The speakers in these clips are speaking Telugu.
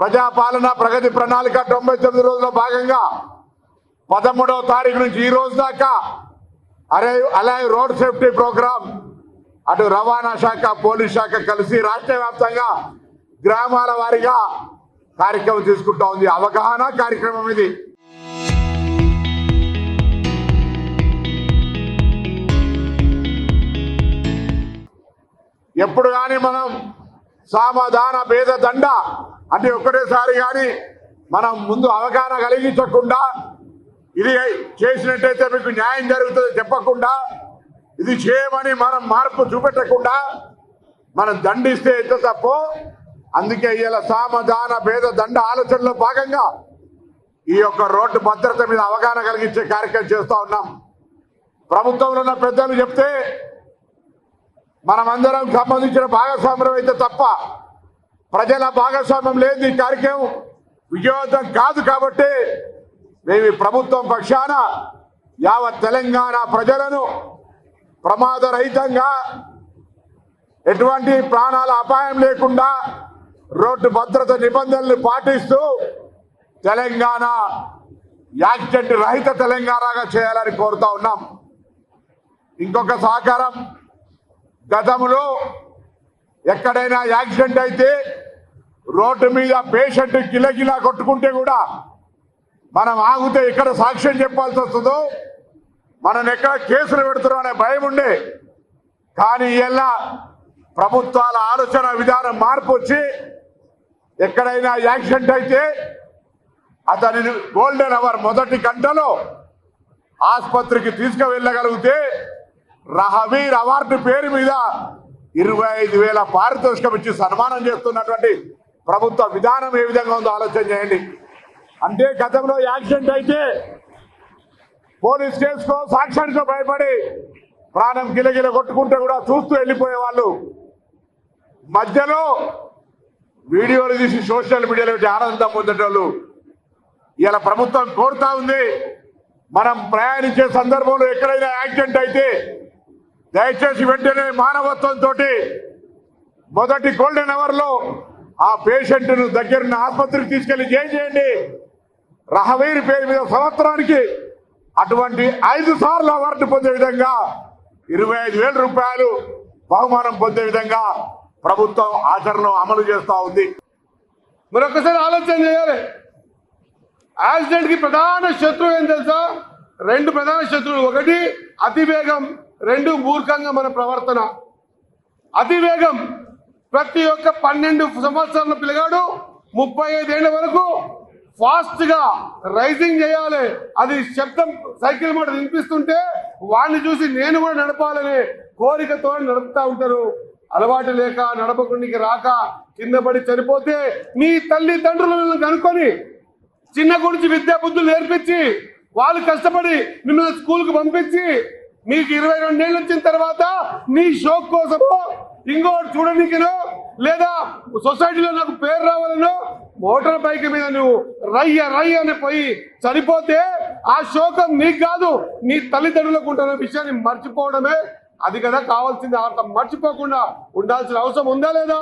ప్రజాపాలన ప్రగతి ప్రణాళిక 99 రోజుల భాగంగా 13వ తారీఖు నుంచి ఈ రోజు దాకా అలాగే రోడ్ సేఫ్టీ ప్రోగ్రామ్ అటు రవాణా శాఖ పోలీస్ శాఖ కలిసి రాష్ట్ర వ్యాప్తంగా గ్రామాల వారీగా కార్యక్రమం తీసుకుంటా ఉంది. అవగాహన కార్యక్రమం ఇది. ఎప్పుడు కానీ మనం సామధాన భేద దండ అంటే ఒకటేసారి కానీ మనం ముందు అవగాహన కలిగించకుండా ఇది చేసినట్టయితే మీకు న్యాయం జరుగుతుంది చెప్పకుండా ఇది చేయమని మనం మార్పు చూపెట్టకుండా మనం దండిస్తే ఎంత తప్పో అందుకే ఇలా సామధాన భేద దండ ఆలోచనలో భాగంగా ఈ యొక్క రోడ్డు భద్రత మీద అవగాహన కలిగించే కార్యక్రమం చేస్తూ ఉన్నాం. ప్రభుత్వంలో ఉన్న పెద్దలు చెప్తే మనమందరం సంబంధించిన భాగస్వామ్యం అయితే తప్ప ప్రజల భాగస్వామ్యం లేని ఈ కార్యక్రమం విజయవంతం కాదు. కాబట్టి మేము ప్రభుత్వం పక్షాన యావత్ తెలంగాణ ప్రజలను ప్రమాదరహితంగా ఎటువంటి ప్రాణాల అపాయం లేకుండా రోడ్డు భద్రత నిబంధనలు పాటిస్తూ తెలంగాణ యాక్సిడెంట్ రహిత తెలంగాణగా చేయాలని కోరుతా ఉన్నాం. ఇంకొక సహకారం, గతంలో ఎక్కడైనా యాక్సిడెంట్ అయితే రోడ్డు మీద పేషెంట్ కిలకిలా కొట్టుకుంటే కూడా మనం ఆగితే ఎక్కడ సాక్ష్యం చెప్పాల్సి వస్తుందో మనం ఎక్కడ కేసులు పెడుతున్నాం అనే భయం ఉండే. కానీ ఇలా ప్రభుత్వాల ఆలోచన విధానం మార్పు వచ్చి ఎక్కడైనా యాక్సిడెంట్ అయితే అతనిని గోల్డెన్ అవర్ మొదటి గంటలో ఆసుపత్రికి తీసుకువెళ్ళగలిగితే రహవీర్ అవార్డు పేరు మీద 25,000 పారితోషికం ఇచ్చి సన్మానం చేస్తున్నటువంటి ప్రభుత్వ విధానం ఏ విధంగా ఉందో ఆలోచన చేయండి. అంటే గతంలో యాక్సిడెంట్ అయితే పోలీస్ కేసుకో సాక్ష్యానికో భయపడి ప్రాణం గిలగిల కొట్టుకుంటే కూడా చూస్తూ వెళ్ళిపోయే వాళ్ళు మధ్యలో వీడియోలు తీసి సోషల్ మీడియాలో పెట్టి ఆనందం పొందేటోళ్ళు ఇలా ప్రభుత్వం కోరుతా ఉంది. మనం ప్రయాణించే సందర్భంలో ఎక్కడైనా యాక్సిడెంట్ అయితే దయచేసి వెంటనే మానవత్వంతో మొదటి గోల్డెన్ అవర్ లో ఆ పేషెంట్ ను దగ్గరున్న ఆసుపత్రికి తీసుకెళ్లి చేయండి. రహవీర్ పేరు మీద సంవత్సరానికి అటువంటి 5 సార్లు అవార్డు పొందే విధంగా 25,000 రూపాయలు బహుమానం పొందే విధంగా ప్రభుత్వం ఆచరణలో అమలు చేస్తూ ఉంది. మరొకసారి ఆలోచన చేయాలి. యాక్సిడెంట్ కి ప్రధాన శత్రువు ఏం తెలుసా? 2 ప్రధాన శత్రువులు. ఒకటి అతివేగం, 2 మూర్ఖంగా మన ప్రవర్తన. అతివేగం, ప్రతి ఒక్క 12 సంవత్సరాల పిల్లగాడు 35 ఏళ్ల వరకు ఫాస్ట్ గా రైజింగ్ చేయాలి. అది శబ్దం సైకిల్ మాట వినిపిస్తుంటే వాడిని చూసి నేను కూడా నడపాలనే కోరికతో నడుపుతా ఉంటారు. అలవాటు లేక నడపకుండా రాక కింద పడి చనిపోతే మీ తల్లిదండ్రులను కనుక్కొని చిన్న గురించి విద్యా బుద్ధులు నేర్పించి వాళ్ళు కష్టపడి మిమ్మల్ని స్కూల్కి పంపించి మీకు 22 ఏళ్ళు వచ్చిన తర్వాత నీ షోక్ కోసమో ఇంకోటి చూడడానికినో లేదా సొసైటీలో నాకు పేరు రావాలనో మోటార్ బైక్ మీద నువ్వు రయ్య అని పోయి చనిపోతే ఆ శోకం నీకు కాదు నీ తల్లిదండ్రులకు ఉంటున్న విషయాన్ని మర్చిపోవడమే అది కదా కావాల్సింది. అంత మర్చిపోకుండా ఉండాల్సిన అవసరం ఉందా లేదా?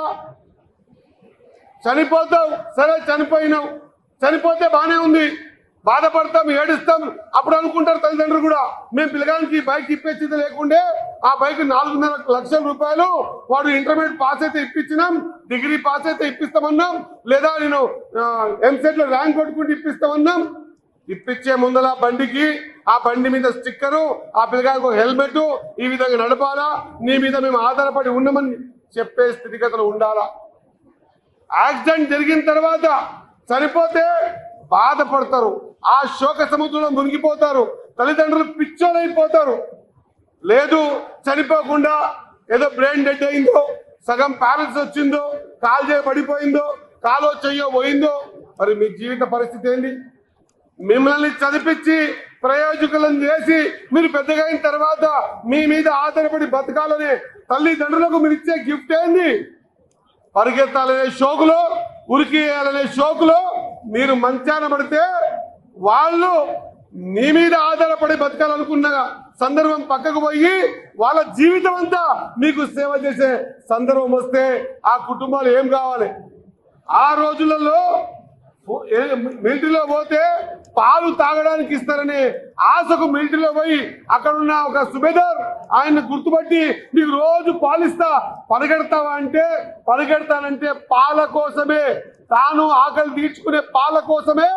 చనిపోతావు, సరే చనిపోయినావు, చనిపోతే బానే ఉంది, బాధపడతాం, ఏడుస్తాం. అప్పుడు అనుకుంటారు తల్లిదండ్రులు కూడా మేము పిల్లగానికి బైక్ ఇప్పించేది లేకుండే ఆ బైక్ 4.5 లక్షల రూపాయలు వాడు ఇంటర్మీడియట్ పాస్ అయితే ఇప్పించినాం, డిగ్రీ పాస్ అయితే ఇప్పిస్తామన్నాం, లేదా నేను ఎంసెట్ లో ర్యాంక్ కొట్టుకుంటూ ఇప్పిస్తామన్నాం. ఇప్పించే ముందల బండికి ఆ బండి మీద స్టిక్కరు, ఆ పిల్లగానికి హెల్మెట్, ఈ విధంగా నడపాలా, నీ మీద మేము ఆధారపడి ఉన్నామని చెప్పే స్థితిగతులు ఉండాలా. యాక్సిడెంట్ జరిగిన తర్వాత చనిపోతే బాధపడతారు, ఆ శోక సముద్రంలో మునిగిపోతారు, తల్లిదండ్రులు పిచ్చోలైపోతారు. లేదు చనిపోకుండా ఏదో బ్రెయిన్ డెడ్ అయిందో, సగం ప్యారల్స్ వచ్చిందో, కాలు చేయ పడిపోయిందో, కాలో చెయ్యో పోయిందో, మరి మీ జీవిత పరిస్థితి ఏంటి? మిమ్మల్ని చదివించి ప్రయోజకులను చేసి మీరు పెద్దగా అయిన తర్వాత మీ మీద ఆధారపడి బతకాలనే తల్లిదండ్రులకు మీరు ఇచ్చే గిఫ్ట్ ఏంది? పరిగెత్తాలనే షోకులో, ఉరికేయాలనే షోకులో మీరు మంచాన పడితే వాళ్ళు నీ మీద ఆధారపడి బతకాలనుకున్న సందర్భం పక్కకు పోయి వాళ్ళ జీవితం అంతా మీకు సేవ చేసే సందర్భం వస్తే ఆ కుటుంబాలు ఏం కావాలి? ఆ రోజులలో మిలిటరీలో పోతే పాలు తాగడానికి ఇస్తారనే ఆశకు మిలిటరీలో పోయి అక్కడ ఉన్న ఒక సుబేదార్ ఆయన గుర్తుపట్టి నీకు రోజు పాలిస్తా పరిగెడతావా అంటే పరిగెడతానంటే పాల కోసమే, తాను ఆకలి తీర్చుకునే పాల కోసమే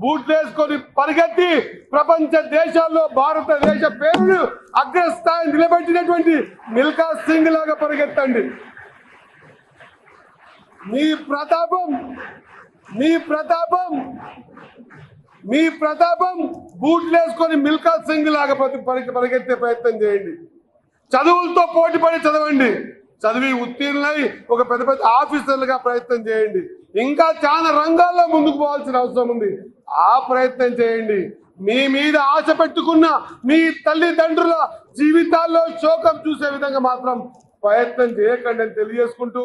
బూట్లు వేసుకొని పరిగెత్తి ప్రపంచ దేశాల్లో భారతదేశ పేరును అగ్రస్థాయి నిలబెట్టినటువంటి మిల్కా సింగ్ లాగా పరిగెత్తండి. మీ ప్రతాపం బూట్లు వేసుకొని మిల్కా సింగ్ లాగా పరిగెత్తే ప్రయత్నం చేయండి. చదువులతో పోటీ పడి చదవండి, చదివి ఉత్తీర్ణులై ఒక పెద్ద పెద్ద ఆఫీసర్లుగా ప్రయత్నం చేయండి. ఇంకా చాలా రంగాల్లో ముందుకు పోవాల్సిన అవసరం ఉంది, ఆ ప్రయత్నం చేయండి. మీ మీద ఆశ పెట్టుకున్న మీ తల్లిదండ్రుల జీవితాల్లో శోకం చూసే విధంగా మాత్రం ప్రయత్నం చేయకండి అని తెలియజేసుకుంటూ